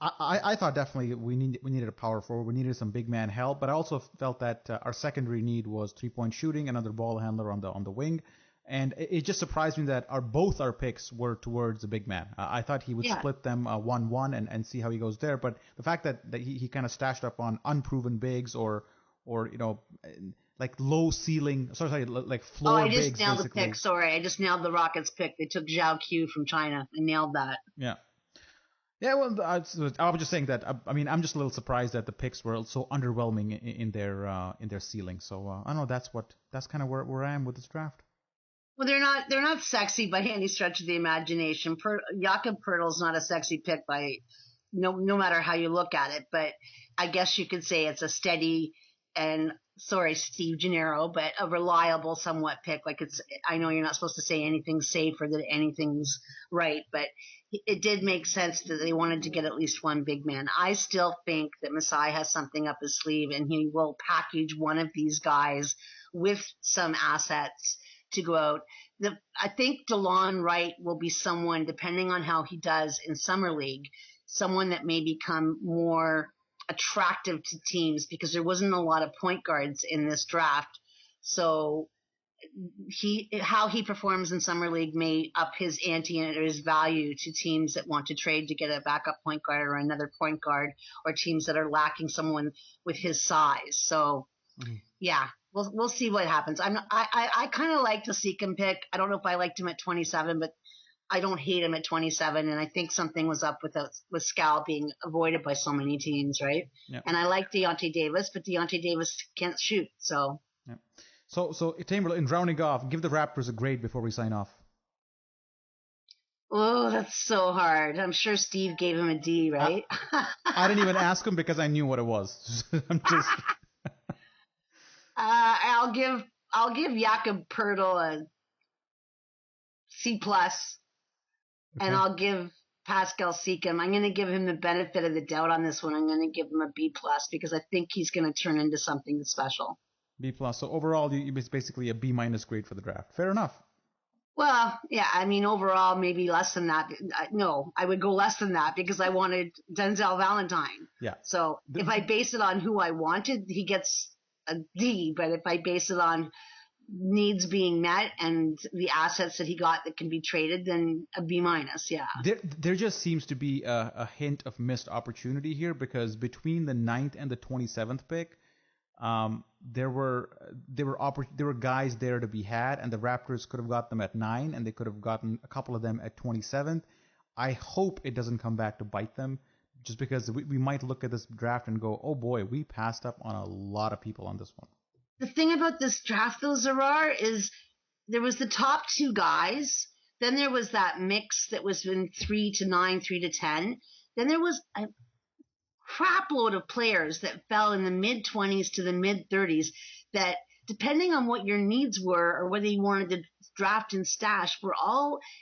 I thought definitely we needed a power forward. We needed some big man help, but I also felt that our secondary need was 3-point shooting, another ball handler on the wing, and it just surprised me that both our picks were towards the big man. I thought he would split them 1-1 and see how he goes there, but the fact that he kind of stashed up on unproven bigs or like low ceiling, like floor bigs. I just nailed basically. the pick. Sorry, I just nailed the Rockets pick. They took Zhao Q from China. I nailed that. Yeah. Yeah, well, I was just saying that. I mean, I'm just a little surprised that the picks were so underwhelming in their ceiling. So I don't know. That's kind of where I am with this draft. Well, they're not sexy by any stretch of the imagination. Jakob Poeltl's not a sexy pick by no matter how you look at it. But I guess you could say it's a steady and sorry, Steve Gennaro, but a reliable somewhat pick. Like I know you're not supposed to say anything's safe or that anything's right, but it did make sense that they wanted to get at least one big man. I still think that Masai has something up his sleeve, and he will package one of these guys with some assets to go out. I think DeLon Wright will be someone, depending on how he does in Summer League, someone that may become more attractive to teams because there wasn't a lot of point guards in this draft. So how he performs in Summer League may up his ante and his value to teams that want to trade to get a backup point guard or another point guard, or teams that are lacking someone with his size. So yeah, we'll see what happens. I kind of like the Siakam pick. I don't know if I liked him at 27, but I don't hate him at 27, and I think something was up with Pascal being avoided by so many teams, right? Yep. And I like Deontay Davis, but Deontay Davis can't shoot, so. Yep. So Tamberlin, in rounding off, give the Raptors a grade before we sign off. Oh, that's so hard. I'm sure Steve gave him a D, right? I didn't even ask him because I knew what it was. I'm just. I'll give Jakob Poeltl a C+. And I'll give Pascal Siakam. I'm going to give him the benefit of the doubt on this one. I'm going to give him a B+ because I think he's going to turn into something special. B+. So overall, it's basically a B- grade for the draft. Fair enough. Well, yeah, I mean, overall, maybe less than that. No, I would go less than that because I wanted Denzel Valentine. Yeah. So if I base it on who I wanted, he gets a D. But if I base it on needs being met and the assets that he got that can be traded, then a B-, yeah. There just seems to be a hint of missed opportunity here because between the 9th and the 27th pick, there were guys there to be had, and the Raptors could have got them at 9, and they could have gotten a couple of them at 27th. I hope it doesn't come back to bite them, just because we might look at this draft and go, oh boy, we passed up on a lot of people on this one. The thing about this draft, though, Zarar, is there was the top two guys. Then there was that mix that was in 3 to 9, 3 to 10. Then there was a crap load of players that fell in the mid-20s to the mid-30s that, depending on what your needs were or whether you wanted to draft and stash,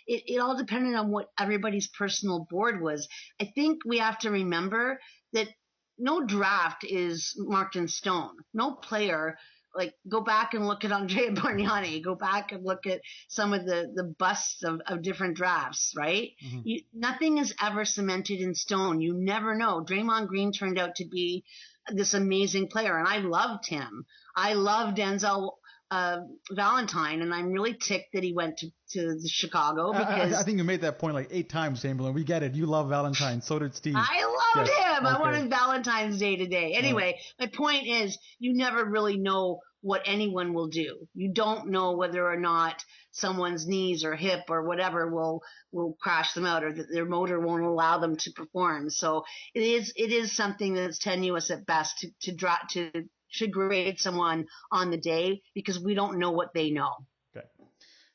it all depended on what everybody's personal board was. I think we have to remember that no draft is marked in stone. No player. Like, go back and look at Andrea Bargnani. Go back and look at some of the busts of different drafts, right? Mm-hmm. Nothing is ever cemented in stone. You never know. Draymond Green turned out to be this amazing player, and I loved him. I love Denzel Valentine, and I'm really ticked that he went to Chicago because I think you made that point like 8 times, Tamberlin. We get it. You love Valentine. So did Steve. I loved him. Okay. I wanted Valentine's Day today. Anyway, my point is you never really know what anyone will do. You don't know whether or not someone's knees or hip or whatever will crash them out, or that their motor won't allow them to perform. So it is something that's tenuous at best to grade someone on the day because we don't know what they know. Okay.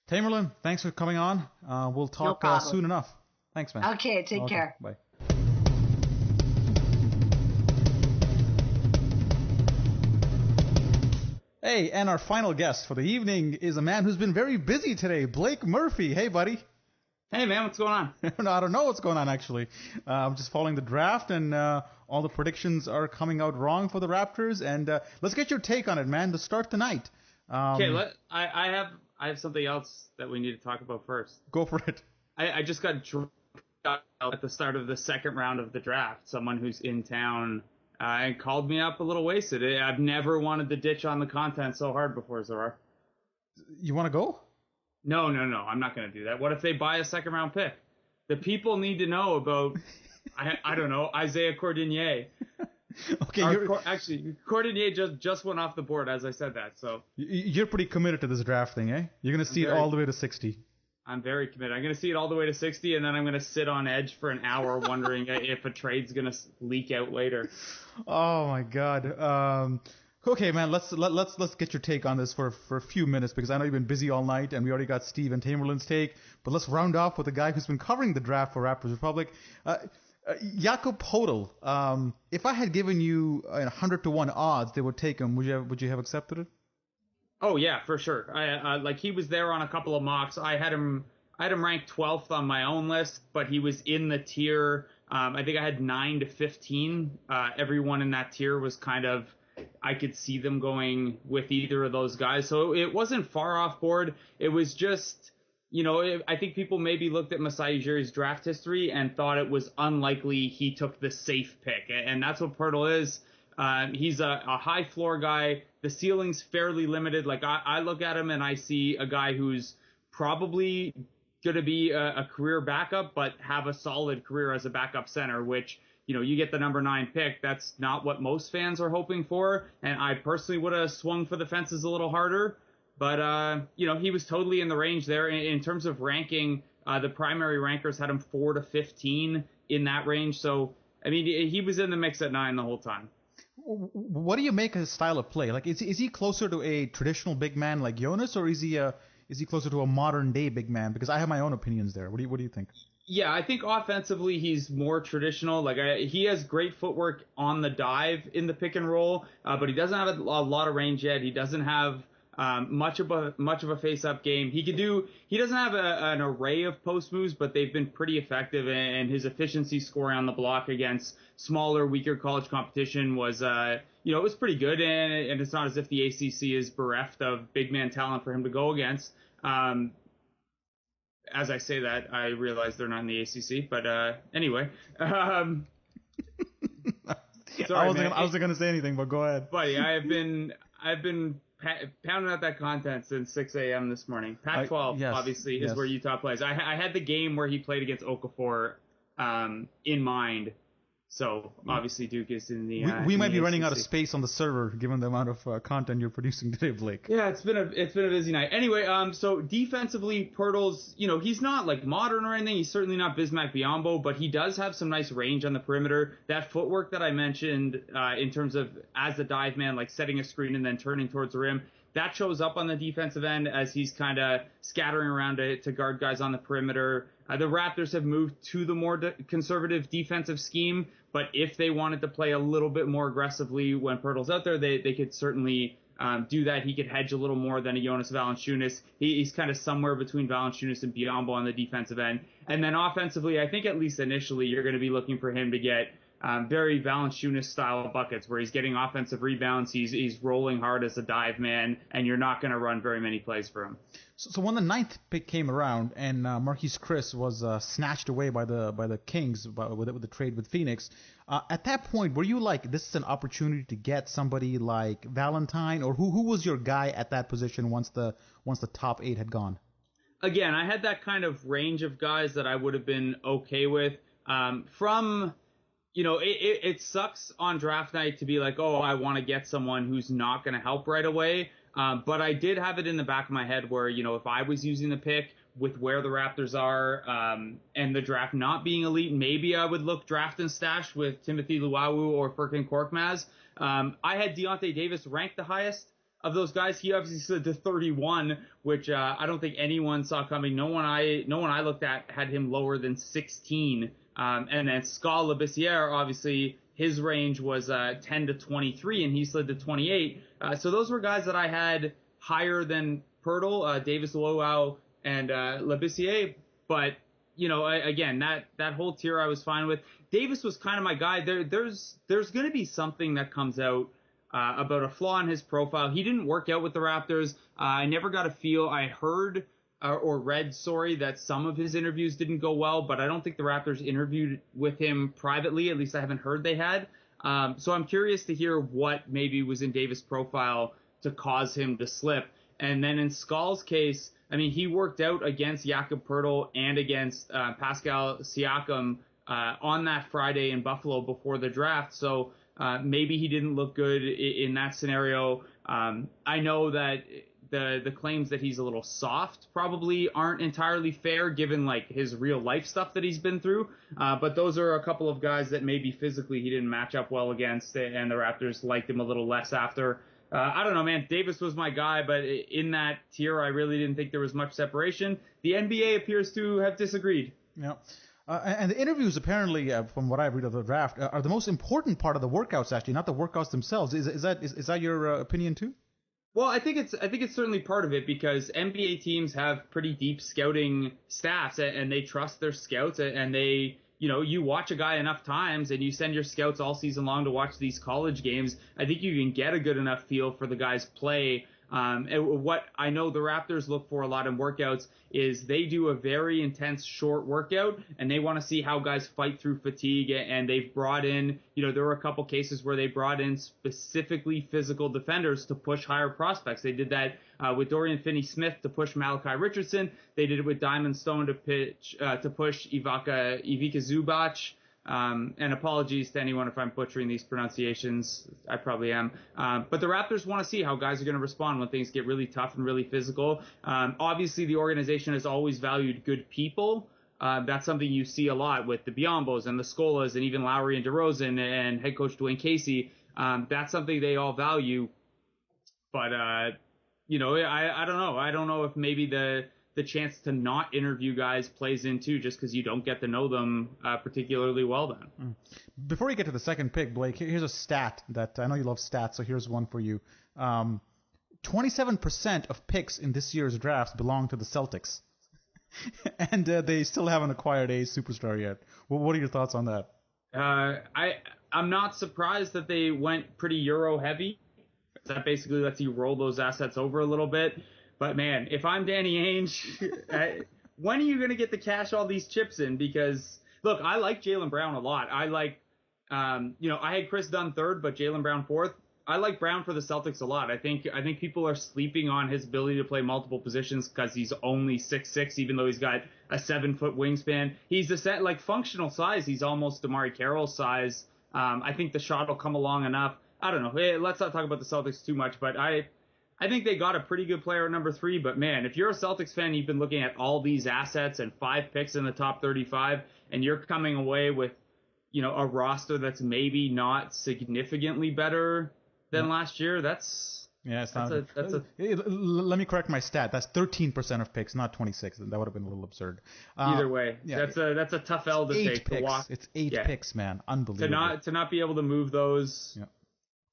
Tamberlin, thanks for coming on. We'll talk soon enough. Thanks, man. Okay, take care. Bye. Hey, and our final guest for the evening is a man who's been very busy today, Blake Murphy. Hey, buddy. Hey, man, what's going on? No, I don't know what's going on, actually. I'm just following the draft, and all the predictions are coming out wrong for the Raptors. And let's get your take on it, man, to start the night. Okay, I have something else that we need to talk about first. Go for it. I just got at the start of the second round of the draft, someone who's in town, and called me up a little wasted. I've never wanted to ditch on the content so hard before, Zarar. You want to go? No, I'm not going to do that. What if they buy a second round pick? The people need to know about, I don't know, Isaiah Cordinier. Okay, actually, Cordinier just went off the board as I said that. So you're pretty committed to this draft thing, eh? You're going to see it all the way to 60. I'm very committed. I'm going to see it all the way to 60, and then I'm going to sit on edge for an hour wondering if a trade's going to leak out later. Oh my God. Okay, man. Let's get your take on this for a few minutes, because I know you've been busy all night, and we already got Steve and Tamberlin's take. But let's round off with a guy who's been covering the draft for Raptors Republic. Jakob Poeltl. If I had given you 100-1 odds, they would take him. Would you have accepted it? Oh yeah, for sure. He was there on a couple of mocks. I had him ranked 12th on my own list, but he was in the tier. I think I had 9 to 15. Everyone in that tier was kind of, I could see them going with either of those guys. So it wasn't far off board. It was just, I think people maybe looked at Masai Ujiri's draft history and thought it was unlikely he took the safe pick. And that's what Poeltl is. He's a high floor guy. The ceiling's fairly limited. Like I look at him and I see a guy who's probably going to be a career backup, but have a solid career as a backup center, which, you get the number 9 pick. That's not what most fans are hoping for. And I personally would have swung for the fences a little harder. But, he was totally in the range there. In terms of ranking, the primary rankers had him 4 to 15 in that range. So, I mean, he was in the mix at 9 the whole time. What do you make of his style of play? Like, is he closer to a traditional big man like Jonas, or is he closer to a modern day big man? Because I have my own opinions there. What do you think? Yeah, I think offensively he's more traditional. He has great footwork on the dive in the pick and roll, but he doesn't have a lot of range yet. He doesn't have much of a face-up game. He doesn't have an array of post moves, but they've been pretty effective, and his efficiency scoring on the block against smaller, weaker college competition was, it was pretty good, and it's not as if the ACC is bereft of big man talent for him to go against. As I say that, I realize they're not in the ACC, but anyway. Sorry, I wasn't going to say anything, but go ahead. Buddy, I've been pounding out that content since 6 a.m. this morning. Pac-12, obviously, is where Utah plays. I had the game where he played against Okafor in mind. So, obviously, Duke is in the we might be running ACC. out of space on the server, given the amount of content you're producing today, Blake. Yeah, it's been a busy night. Anyway, so defensively, Poeltl's, he's not like modern or anything. He's certainly not Bismack Biyombo, but he does have some nice range on the perimeter. That footwork that I mentioned in terms of as a dive man, like setting a screen and then turning towards the rim, that shows up on the defensive end as he's kind of scattering around to guard guys on the perimeter. The Raptors have moved to the more conservative defensive scheme, but if they wanted to play a little bit more aggressively when Poeltl's out there, they could certainly do that. He could hedge a little more than a Jonas Valanciunas. He's kind of somewhere between Valanciunas and Biyombo on the defensive end. And then offensively, I think at least initially, you're going to be looking for him to get very Valanciunas-style buckets where he's getting offensive rebounds, he's rolling hard as a dive man, and you're not going to run very many plays for him. So when the 9th pick came around and Marquise Chris was snatched away by the Kings with the trade with Phoenix, at that point, were you like, this is an opportunity to get somebody like Valentine, or who was your guy at that position once the top 8 had gone? Again, I had that kind of range of guys that I would have been okay with. It sucks on draft night to be like, oh, I want to get someone who's not going to help right away. But I did have it in the back of my head where, if I was using the pick with where the Raptors are and the draft not being elite, maybe I would look draft and stash with Timothy Luwawu or Furkan Korkmaz. I had Deontay Davis ranked the highest of those guys. He obviously slid to 31, which I don't think anyone saw coming. No one I looked at had him lower than 16. And then Skal Labissiere, obviously, his range was 10 to 23, and he slid to 28. So those were guys that I had higher than Poeltl, Davis, Luwawu, and Labissiere. But, again, that whole tier I was fine with. Davis was kind of my guy. There's going to be something that comes out about a flaw in his profile. He didn't work out with the Raptors. I never got a feel. I heard or read, that some of his interviews didn't go well, but I don't think the Raptors interviewed with him privately. At least I haven't heard they had. So I'm curious to hear what maybe was in Davis' profile to cause him to slip. And then in Skal's case, I mean, he worked out against Jakob Poeltl and against Pascal Siakam on that Friday in Buffalo before the draft. So maybe he didn't look good in that scenario. I know that the claims that he's a little soft probably aren't entirely fair given like his real life stuff that he's been through. But those are a couple of guys that maybe physically he didn't match up well against, and the Raptors liked him a little less after. I don't know, man. Davis was my guy, but in that tier, I really didn't think there was much separation. The NBA appears to have disagreed. Yeah. And the interviews, apparently, from what I read of the draft, are the most important part of the workouts. Actually, not the workouts themselves. Is that your opinion too? Well, I think it's certainly part of it because NBA teams have pretty deep scouting staffs, and they trust their scouts, and they, you watch a guy enough times and you send your scouts all season long to watch these college games. I think you can get a good enough feel for the guy's play. And what I know the Raptors look for a lot in workouts is they do a very intense short workout, and they want to see how guys fight through fatigue. And they've brought in, there were a couple cases where they brought in specifically physical defenders to push higher prospects. They did that with Dorian Finney-Smith to push Malachi Richardson. They did it with Diamond Stone to push Ivica Zubac. And apologies to anyone if I'm butchering these pronunciations. I probably am. But the Raptors want to see how guys are going to respond when things get really tough and really physical. Obviously, the organization has always valued good people. That's something you see a lot with the Biombos and the Scolas and even Lowry and DeRozan and head coach Dwayne Casey. That's something they all value. But, I don't know. I don't know if maybe the chance to not interview guys plays in too, just because you don't get to know them particularly well then. Before we get to the second pick, Blake, here's a stat that I know you love stats, so here's one for you. 27% of picks in this year's drafts belong to the Celtics. And they still haven't acquired a superstar yet. Well, what are your thoughts on that? I'm not surprised that they went pretty Euro heavy. That basically lets you roll those assets over a little bit. But, man, if I'm Danny Ainge, when are you going to get to cash all these chips in? Because, look, I like Jaylen Brown a lot. I like, I had Chris Dunn third, but Jaylen Brown fourth. I like Brown for the Celtics a lot. I think people are sleeping on his ability to play multiple positions because he's only 6'6", even though he's got a 7-foot wingspan. He's functional size. He's almost Damari Carroll's size. I think the shot will come along enough. I don't know. Hey, let's not talk about the Celtics too much, but I think they got a pretty good player at number 3, but man, if you're a Celtics fan, you've been looking at all these assets and 5 picks in the top 35, and you're coming away with, a roster that's maybe not significantly better than last year. Let me correct my stat. That's 13% of picks, not 26. That would have been a little absurd. Either way, that's a tough L to take. Picks. To walk. It's 8 picks, man. Unbelievable. To not be able to move those. Yeah.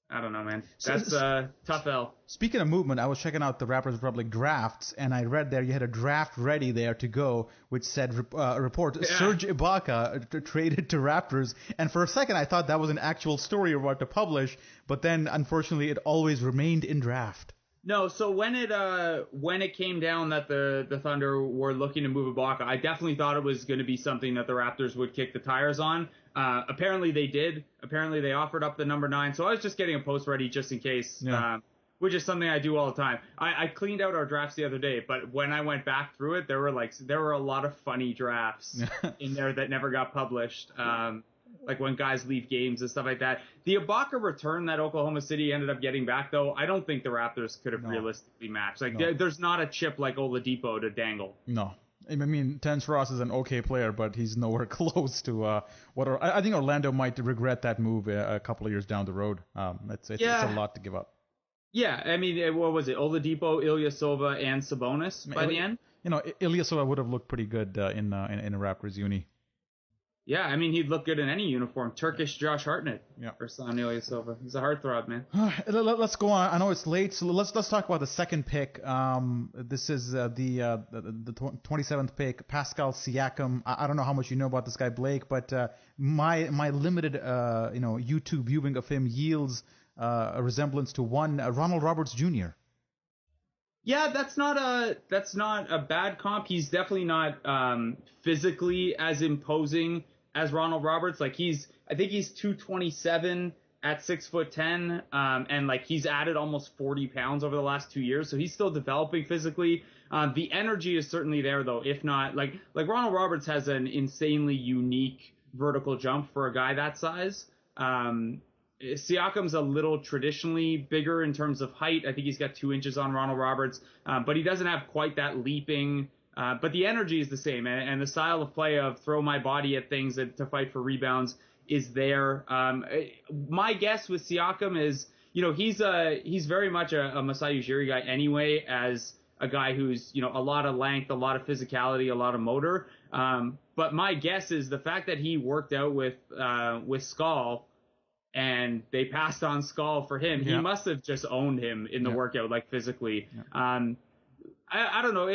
I don't know, man. That's a tough L. Speaking of movement, I was checking out the Raptors Republic drafts, and I read there you had a draft ready there to go, which said, Serge Ibaka traded to Raptors. And for a second, I thought that was an actual story you're about to publish, but then, unfortunately, it always remained in draft. No, so when it came down that the Thunder were looking to move Ibaka, I definitely thought it was going to be something that the Raptors would kick the tires on. Apparently they did. Apparently they offered up the number 9. So I was just getting a post ready just in case, which is something I do all the time. I cleaned out our drafts the other day, but when I went back through it, there were a lot of funny drafts in there that never got published. Like when guys leave games and stuff like that. The Ibaka return that Oklahoma City ended up getting back, though, I don't think the Raptors could have realistically matched. There's not a chip like Oladipo to dangle. No. I mean, Terrence Ross is an okay player, but he's nowhere close to I think Orlando might regret that move a couple of years down the road. It's a lot to give up. Yeah, I mean, what was it? Oladipo, Ilyasova, and Sabonis by the end? Ilyasova would have looked pretty good in a Raptors uni. Yeah, I mean, he'd look good in any uniform. Turkish Josh Hartnett or Slan Ilyasova. He's a heartthrob, man. Let's go on. I know it's late, so let's talk about the second pick. This is the 27th pick, Pascal Siakam. I don't know how much you know about this guy, Blake, but my limited YouTube viewing of him yields a resemblance to one Ronald Roberts Jr. Yeah, that's not a bad comp. He's definitely not physically as imposing as Ronald Roberts. Like I think he's 227 at 6'10", and like he's added almost 40 pounds over the last 2 years, so he's still developing physically. The energy is certainly there though. If not, like Ronald Roberts has an insanely unique vertical jump for a guy that size. Siakam's a little traditionally bigger in terms of height. I think he's got 2 inches on Ronald Roberts, but he doesn't have quite that leaping. But the energy is the same, and the style of play of throw my body at things to fight for rebounds is there. My guess with Siakam is, he's very much a Masai Ujiri guy anyway, as a guy who's, a lot of length, a lot of physicality, a lot of motor. But my guess is the fact that he worked out with Skull, and they passed on Skull for him. Yeah. He must have just owned him in the workout, like physically. Yeah. I don't know.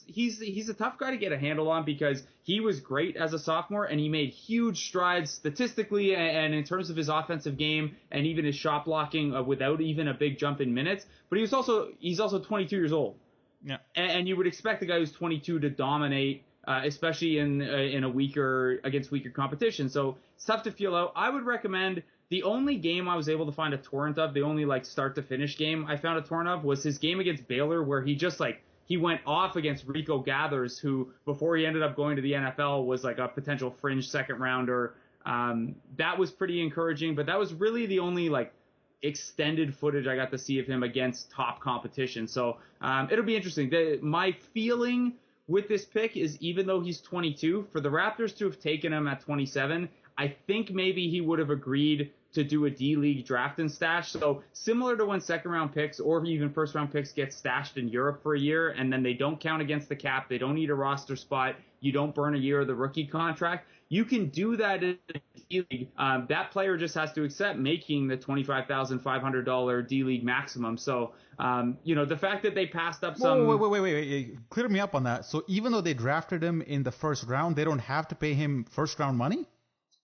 He's a tough guy to get a handle on because he was great as a sophomore and he made huge strides statistically and in terms of his offensive game and even his shot blocking without even a big jump in minutes. But he's also 22 years old. Yeah. And you would expect a guy who's 22 to dominate, especially in against weaker competition. So it's tough to feel out. I would recommend. The only game I was able to find a torrent of, the only start to finish game I found a torrent of, was his game against Baylor, where he just he went off against Rico Gathers, who before he ended up going to the NFL was a potential fringe second rounder. That was pretty encouraging, but that was really the only extended footage I got to see of him against top competition. So it'll be interesting. My feeling with this pick is, even though he's 22, for the Raptors to have taken him at 27, I think maybe he would have agreed to do a D-League draft and stash. So similar to when second-round picks or even first-round picks get stashed in Europe for a year and then they don't count against the cap, they don't need a roster spot, you don't burn a year of the rookie contract, you can do that in the D-League. That player just has to accept making the $25,500 D-League maximum. So, the fact that they passed up some... Wait. Clear me up on that. So even though they drafted him in the first round, they don't have to pay him first-round money?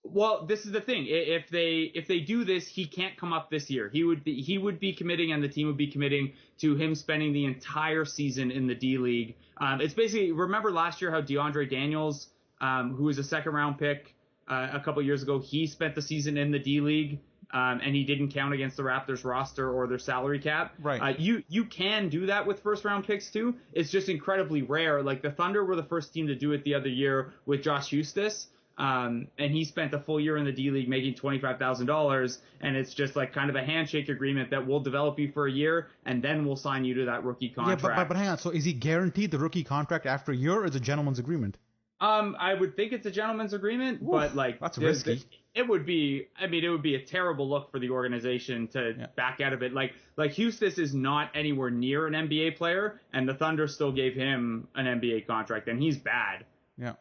Well, this is the thing. If they do this, he can't come up this year. He would be committing, and the team would be committing to him spending the entire season in the D League. It's basically, remember last year how DeAndre Daniels, who was a second round pick a couple years ago, he spent the season in the D League, and he didn't count against the Raptors roster or their salary cap. Right. You can do that with first round picks too. It's just incredibly rare. The Thunder were the first team to do it the other year with Josh Hustis. And he spent a full year in the D League making $25,000, and it's just kind of a handshake agreement that we'll develop you for a year, and then we'll sign you to that rookie contract. Yeah, but hang on. So is he guaranteed the rookie contract after a year, or is it a gentleman's agreement? I would think it's a gentleman's agreement, but that's risky. It would be a terrible look for the organization to back out of it. Hustis is not anywhere near an NBA player, and the Thunder still gave him an NBA contract, and he's bad. Yeah.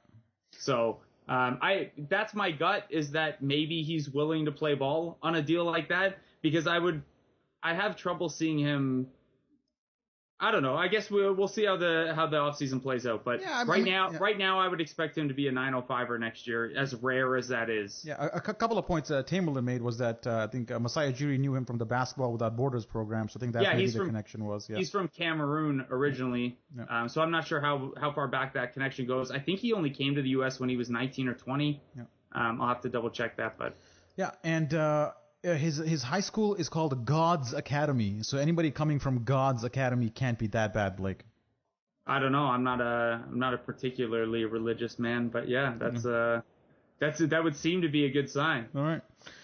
So. That's my gut, is that maybe he's willing to play ball on a deal like that, because I have trouble seeing him. I don't know. I guess we'll see how the offseason plays out. But right now, I would expect him to be a 905er next year, as rare as that is. Yeah, a couple of points Tamberlin made was that I think Masai Ujiri knew him from the Basketball Without Borders program, so I think that maybe the connection was. Yeah. He's from Cameroon originally, so I'm not sure how far back that connection goes. I think he only came to the U.S. when he was 19 or 20. Yeah. I'll have to double check that, but yeah, and. His high school is called God's Academy, so anybody coming from God's Academy can't be that bad, Blake. I don't know. I'm not a particularly religious man, but yeah, that would seem to be a good sign. All right.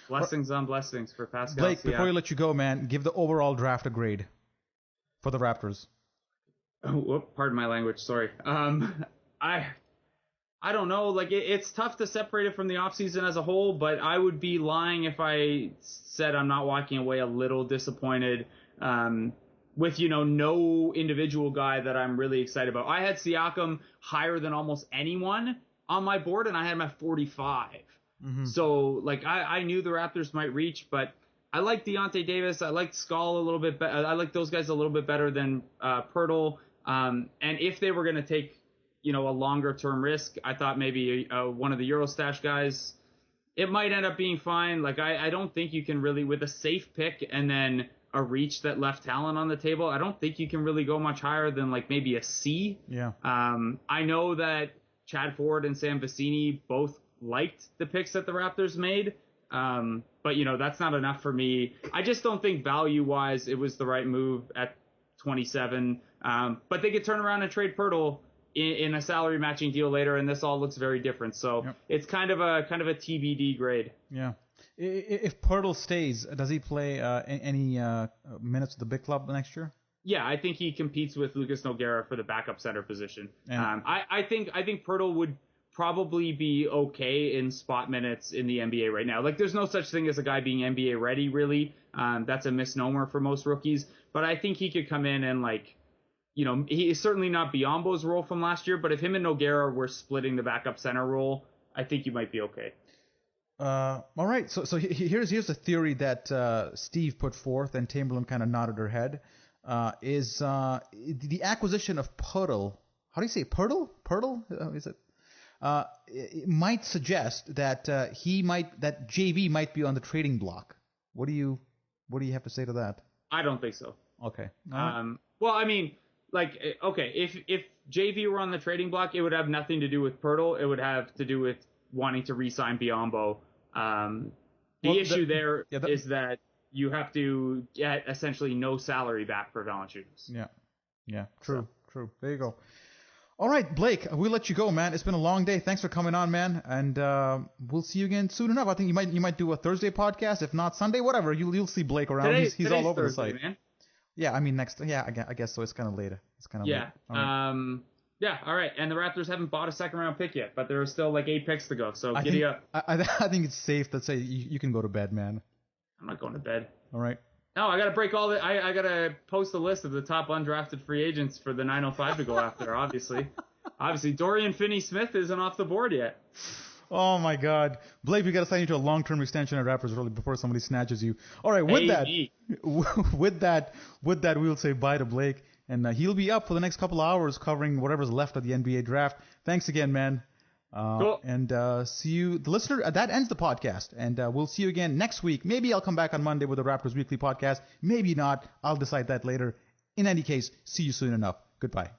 Blessings on blessings for Pascal. Blake, before you let you go, man, give the overall draft a grade for the Raptors. Oh, pardon my language. Sorry. I don't know. It's tough to separate it from the offseason as a whole, but I would be lying if I said I'm not walking away a little disappointed with, no individual guy that I'm really excited about. I had Siakam higher than almost anyone on my board, and I had him at 45. Mm-hmm. So, I knew the Raptors might reach, but I like Deontay Davis. I like Skull a little bit better. I like those guys a little bit better than Poeltl. And if they were going to take a longer term risk, I thought maybe one of the Eurostash guys, it might end up being fine. I don't think you can really, with a safe pick and then a reach that left talent on the table. I don't think you can really go much higher than like maybe a C. Yeah. I know that Chad Ford and Sam Vecini both liked the picks that the Raptors made. But, you know, that's not enough for me. I just don't think value-wise it was the right move at 27. But they could turn around and trade Poeltl in a salary matching deal later, and this all looks very different. So It's kind of a TBD grade. Yeah. If Poeltl stays, does he play any minutes with the big club next year? Yeah, I think he competes with Lucas Nogueira for the backup center position. I think Poeltl would probably be okay in spot minutes in the NBA right now. Like, there's no such thing as a guy being NBA ready, really. That's a misnomer for most rookies. But I think he could come in and, like, you know, he is certainly not Biyombo's role from last year, but if him and Nogueira were splitting the backup center role, I think you might be okay. All right. So here's a theory that Steve put forth, and Tamberlin kind of nodded her head. Is the acquisition of Poeltl? How do you say it? Poeltl? Is it? It might suggest that that JV might be on the trading block. What do you have to say to that? I don't think so. Okay. Well, I mean, like, okay, if JV were on the trading block, it would have nothing to do with Poeltl. It would have to do with wanting to re-sign Biyombo. The issue is that you have to get essentially no salary back for Valanciunas. Yeah. True. There you go. All right, Blake, we'll let you go, man. It's been a long day. Thanks for coming on, man. And we'll see you again soon enough. I think you might do a Thursday podcast, if not Sunday, whatever. You'll see Blake around. He's all over Thursday, the site. Man. Yeah, I mean next. Yeah, I guess so. It's kind of later. Yeah. Yeah. All right. And the Raptors haven't bought a second round pick yet, but there are still like 8 picks to go. So giddy up. I think it's safe to say you can go to bed, man. I'm not going to bed. All right. No, I got to break all the. I got to post a list of the top undrafted free agents for the 905 to go after. Obviously, Dorian Finney-Smith isn't off the board yet. Oh my God, Blake, we got to sign you to a long-term extension at Raptors early before somebody snatches you. All right, with that, we'll say bye to Blake, and he'll be up for the next couple of hours covering whatever's left of the NBA draft. Thanks again, man. Cool. And see you, the listener. That ends the podcast, and we'll see you again next week. Maybe I'll come back on Monday with the Raptors Weekly podcast. Maybe not. I'll decide that later. In any case, see you soon enough. Goodbye.